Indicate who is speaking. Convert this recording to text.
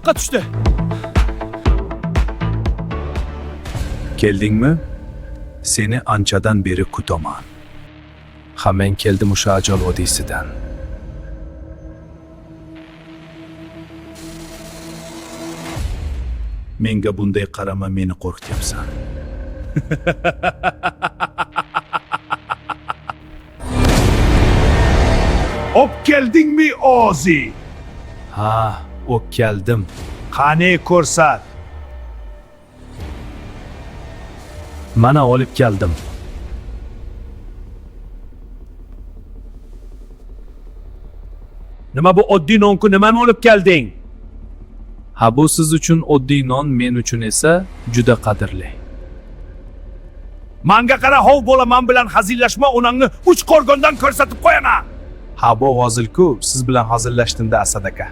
Speaker 1: oyoqqa tushdi.
Speaker 2: Keldingmi? Seni anchadan beri kutaman.
Speaker 1: Ha, men keldim o'sha ajal vodiysidan.
Speaker 2: Menga bunday qarama, meni qo'rqityapsan. Op keldingmi Ozi?
Speaker 1: Ha, o keldim.
Speaker 2: Qani ko'rsat.
Speaker 1: Mana olib keldim.
Speaker 2: Nima bu oddiy nonku nimani olib kelding?
Speaker 1: Ha, bu siz uchun oddiy non, men uchun esa juda qadrli.
Speaker 2: Manga qara, hov bo'laman bilan hazillashma, onangni uch qo'rg'ondan ko'rsatib qo'yana.
Speaker 1: Ha, bu hozilku, siz bilan hazillashdim-da Asad aka.